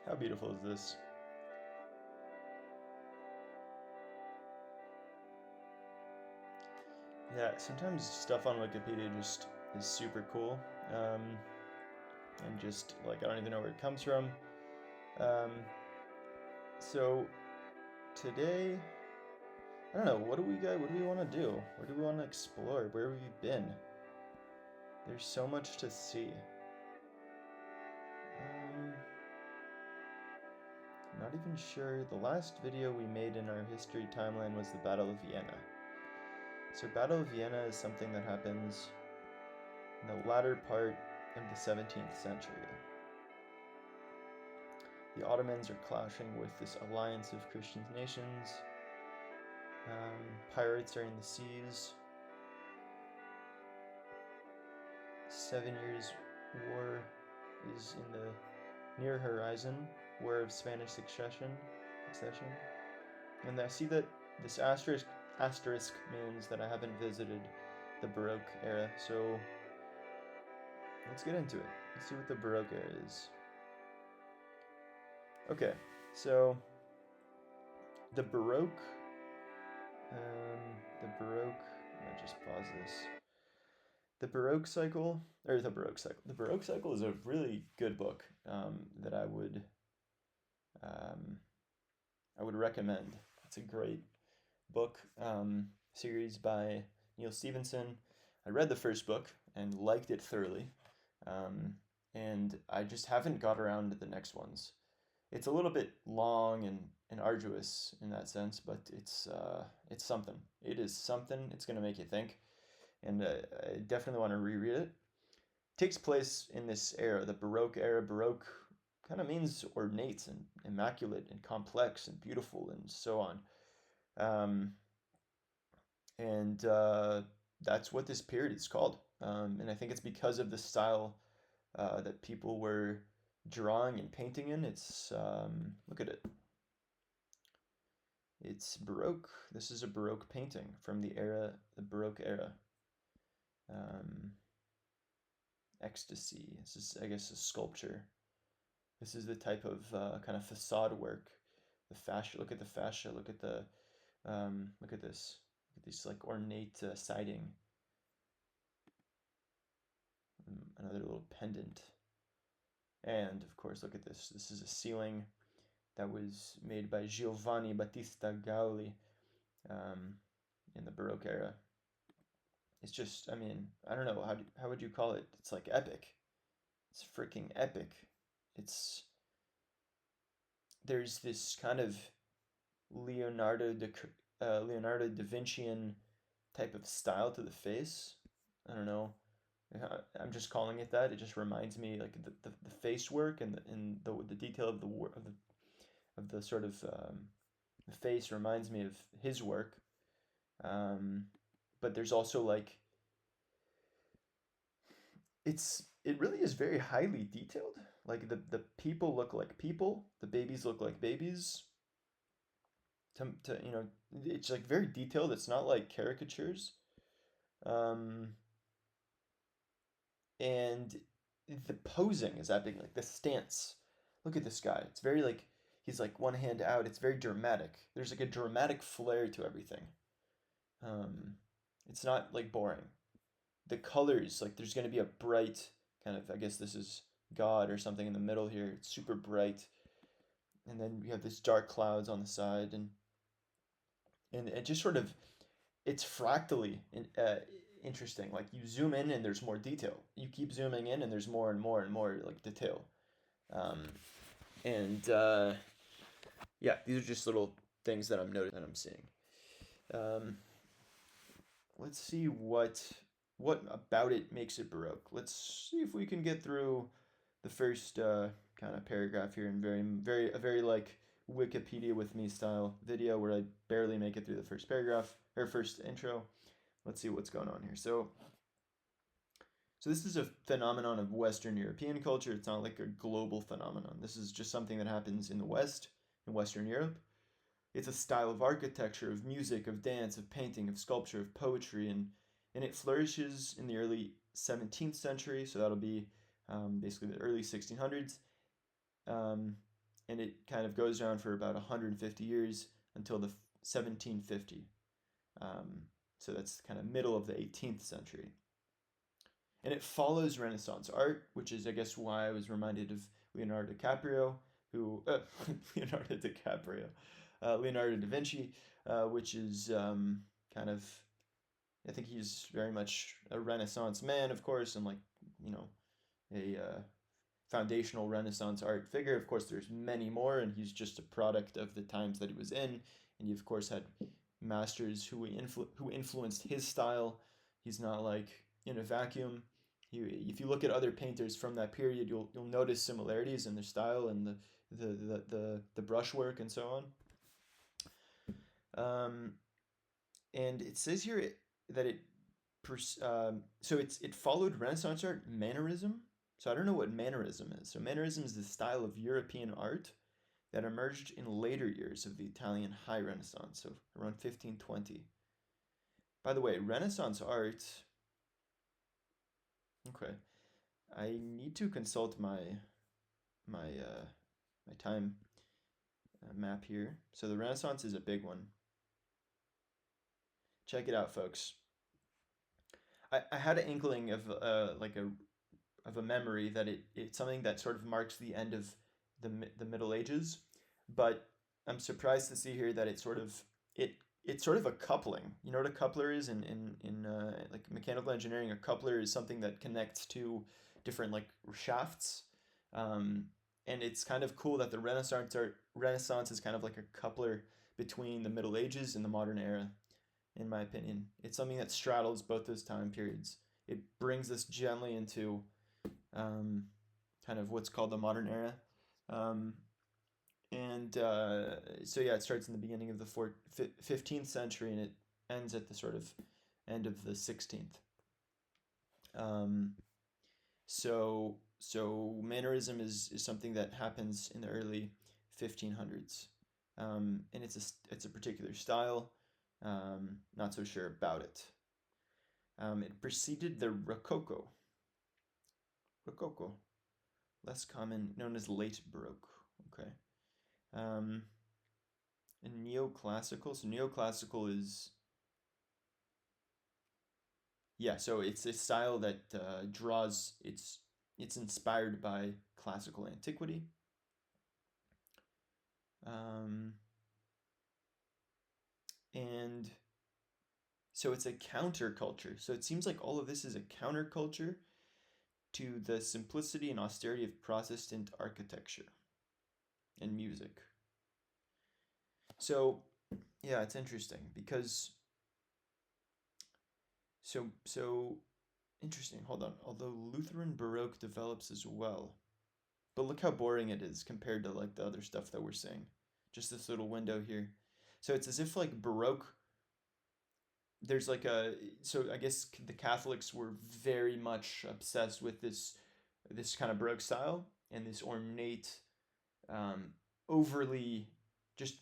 How beautiful is this? Yeah, sometimes stuff on Wikipedia just is super cool. And just like I don't even know where it comes from. Um, so today, I don't know, what do we want to do? What do we want to explore? Where have we been? There's so much to see. Not even sure. The last video we made in our history timeline was the Battle of Vienna. So Battle of Vienna is something that happens in the latter part of the 17th century. The Ottomans are clashing with this alliance of Christian nations. Pirates are in the seas. 7 Years' War is in the near horizon. War of Spanish succession. And I see that this asterisk means that I haven't visited the Baroque era, so let's get into it. Let's see what the Baroque era is. Okay, so the Baroque, let me just pause this. The Baroque cycle is a really good book that I would recommend. It's a great book series by Neil Stevenson. I read the first book and liked it thoroughly, and I just haven't got around to the next ones. It's a little bit long and arduous in that sense, but it's something. It is something. It's going to make you think, and I definitely want to reread it. It takes place in this era, the Baroque era. Baroque kind of means ornate and immaculate and complex and beautiful and so on. And that's what this period is called. And I think it's because of the style that people were drawing and painting in. It's, look at it. It's Baroque. This is a Baroque painting from the Baroque era. Ecstasy. This is, I guess, a sculpture. This is the type of kind of facade work. The fascia. Look at the fascia. Look at the. Look at this. Look at these like ornate siding. Another little pendant. And of course, look at this. This is a ceiling that was made by Giovanni Battista Gauli in the Baroque era. It's just, I mean, I don't know, how would you call it? It's like epic. It's freaking epic. There's this kind of Leonardo da Vincian type of style to the face. I don't know. I'm just calling it that. It just reminds me like the face work and the detail of the sort of the face reminds me of his work. But there's also like it really is very highly detailed. Like the people look like people, the babies look like babies. To it's like very detailed. It's not like caricatures. And the posing is epic, like the stance. Look at this guy. It's very like he's like one hand out. It's very dramatic. There's like a dramatic flair to everything. It's not like boring. The colors, like there's gonna be a bright kind of, I guess this is God or something in the middle here. It's super bright. And then we have this dark clouds on the side, and it just sort of, it's fractally interesting. Like you zoom in and there's more detail. You keep zooming in and there's more and more and more like detail. And yeah, these are just little things that I'm noticing, that I'm seeing. Let's see what about it makes it Baroque. Let's see if we can get through the first kind of paragraph here in a very like Wikipedia with me style video where I barely make it through the first paragraph or first intro. Let's see what's going on here. So this is a phenomenon of Western European culture. It's not like a global phenomenon. This is just something that happens in the West, in Western Europe. It's a style of architecture, of music, of dance, of painting, of sculpture, of poetry, and it flourishes in the early 17th century, so that'll be basically the early 1600s. and it kind of goes around for about 150 years until the 1750. So that's kind of middle of the 18th century. And it follows Renaissance art, which is, I guess, why I was reminded of Leonardo DiCaprio, Leonardo da Vinci, which is kind of, I think he's very much a Renaissance man, of course, and like, you know, a foundational Renaissance art figure. Of course, there's many more, and he's just a product of the times that he was in. And you, of course, had masters who influenced his style. He's not like in a vacuum. If you look at other painters from that period, you'll notice similarities in their style and the brushwork and so on. And it says here that it followed Renaissance art, Mannerism. So I don't know what Mannerism is. So Mannerism is the style of European art that emerged in later years of the Italian High Renaissance, so around 1520. By the way, Renaissance art. Okay, I need to consult my time map here. So the Renaissance is a big one. Check it out, folks. I had an inkling of a memory that it's something that sort of marks the end of the Middle Ages, but I'm surprised to see here that it's sort of a coupling. You know what a coupler is in like mechanical engineering? A coupler is something that connects two different like shafts, and it's kind of cool that the Renaissance is kind of like a coupler between the Middle Ages and the modern era. In my opinion, it's something that straddles both those time periods. It brings us gently into kind of what's called the modern era. So yeah, it starts in the beginning of the 15th century and it ends at the sort of end of the 16th. So Mannerism is something that happens in the early 1500s, and it's a particular style. Not so sure about it. It preceded the Rococo. Rococo, less common, known as late Baroque. Okay. And Neoclassical. So Neoclassical is, yeah. So it's a style that draws. It's inspired by classical antiquity. And so it's a counterculture. So it seems like all of this is a counterculture to the simplicity and austerity of Protestant architecture and music. So yeah, it's interesting because so interesting. Hold on. Although Lutheran Baroque develops as well, but look how boring it is compared to like the other stuff that we're seeing. Just this little window here. So it's as if like Baroque, there's like so I guess the Catholics were very much obsessed with this kind of Baroque style and this ornate, overly just,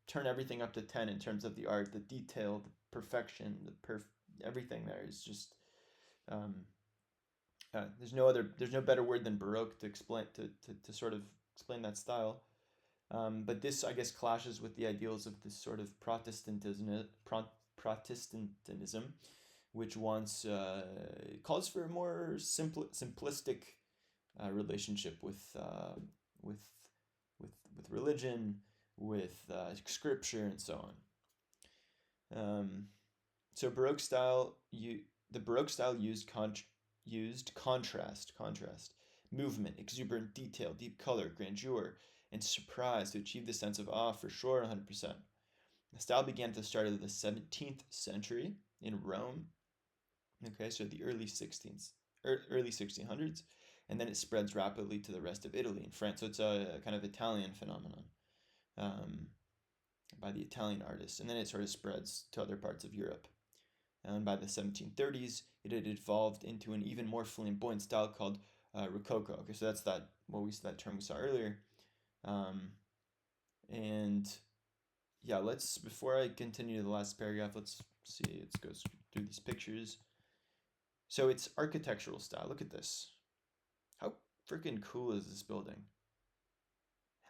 turn everything up to 10 in terms of the art, the detail, the perfection, everything there is just, there's no better word than Baroque to explain, to sort of explain that style. But this, I guess, clashes with the ideals of this sort of Protestantism, which calls for a more simplistic relationship with religion, with scripture, and so on. So Baroque style, the Baroque style used contrast, movement, exuberant detail, deep color, grandeur, and surprise to achieve the sense of awe, for sure, 100%. The style began at the start of the 17th century in Rome. Okay, so the early 1600s, and then it spreads rapidly to the rest of Italy and France. So it's a kind of Italian phenomenon by the Italian artists, and then it sort of spreads to other parts of Europe. And by the 1730s, it had evolved into an even more flamboyant style called Rococo. Okay, so that's that term we saw earlier. And yeah, before I continue to the last paragraph, let's see, let's go through these pictures. So it's architectural style. Look at this. How freaking cool is this building?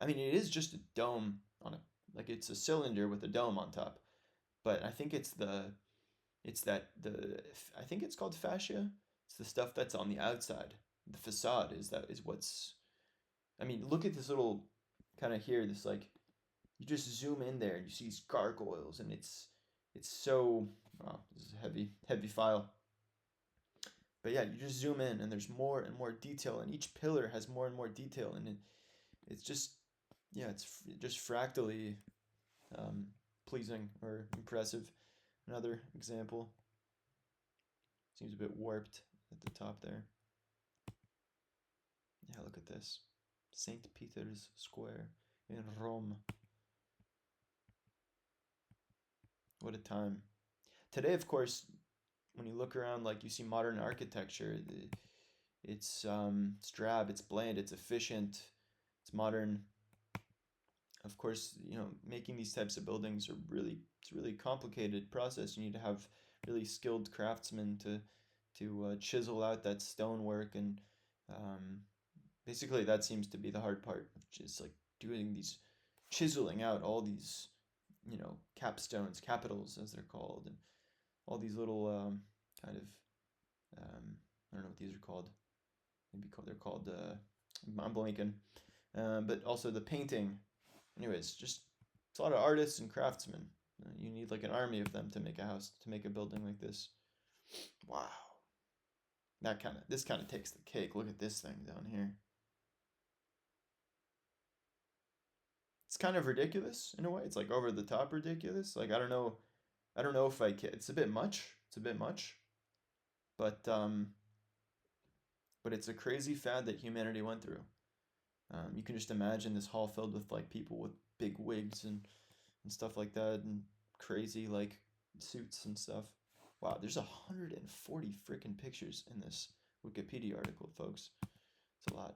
I mean, it is just a dome on a, like it's a cylinder with a dome on top. But I think I think it's called fascia. It's the stuff that's on the outside. The facade is what's, I mean, look at this little kind of here, this like, you just zoom in there and you see these gargoyles, and it's so, wow, this is a heavy file. But yeah, you just zoom in and there's more and more detail, and each pillar has more and more detail, and it's just, yeah, it's just fractally pleasing or impressive. Another example, seems a bit warped at the top there. Yeah, look at this. St. Peter's Square in Rome. What a time. Today, of course, when you look around, like you see modern architecture, it's drab, it's bland, it's efficient, it's modern. Of course, you know, making these types of buildings it's a really complicated process. You need to have really skilled craftsmen to chisel out that stonework, and basically that seems to be the hard part, which is like doing these, chiseling out all these, you know, capstones, capitals as they're called, and all these little kind of I don't know what these are called. Maybe they're called I'm blanking. But also the painting. Anyways, just it's a lot of artists and craftsmen. You need like an army of them to make a house, to make a building like this. Wow. This kind of takes the cake. Look at this thing down here. It's kind of ridiculous in a way. It's like over the top ridiculous. Like I don't know if I can. It's a bit much. But it's a crazy fad that humanity went through. You can just imagine this hall filled with like people with big wigs and stuff like that, and crazy like suits and stuff. Wow, there's 140 freaking pictures in this Wikipedia article, folks. It's a lot.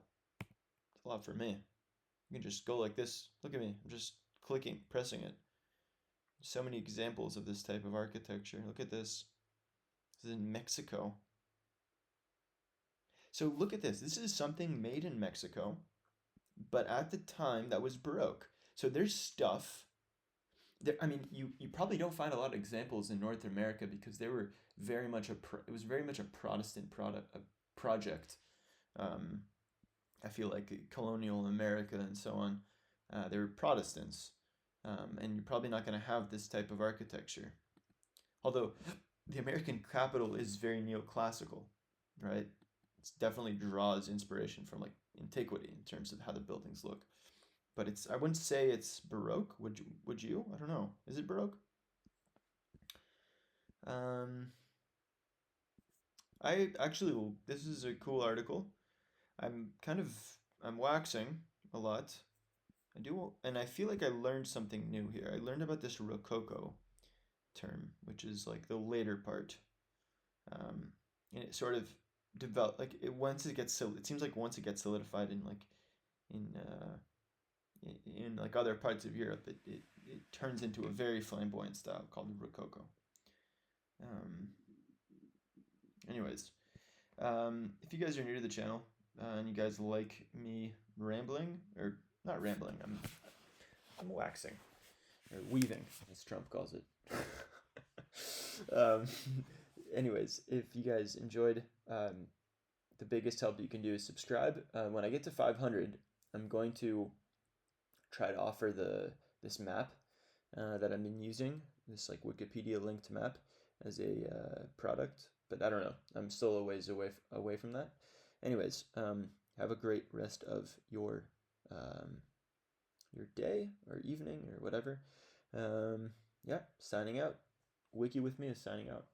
It's a lot for me. You can just go like this. Look at me. I'm just pressing it. So many examples of this type of architecture. Look at this. This is in Mexico. So look at this. This is something made in Mexico, but at the time that was Baroque. So there's stuff there. I mean, you probably don't find a lot of examples in North America because they were very much it was very much a Protestant project. I feel like colonial America and so on. They were Protestants, and you're probably not going to have this type of architecture. Although the American capital is very neoclassical, right? It definitely draws inspiration from like antiquity in terms of how the buildings look. But I wouldn't say it's Baroque. Would you? I don't know. Is it Baroque? I actually, this is a cool article. I'm waxing a lot. And I feel like I learned something new here. I learned about this Rococo term, which is like the later part. And it sort of developed, like it seems like once it gets solidified in like in like other parts of Europe, it turns into a very flamboyant style called Rococo. Anyways, if you guys are new to the channel and you guys like me rambling, or not rambling, I'm waxing or weaving, as Trump calls it. Anyways, if you guys enjoyed, the biggest help that you can do is subscribe. When I get to 500, I'm going to try to offer this map that I've been using, this like Wikipedia linked map, as a product. But I don't know. I'm still a ways away from that. Anyways, have a great rest of your day or evening or whatever. Yeah, signing out. Wiki with me is signing out.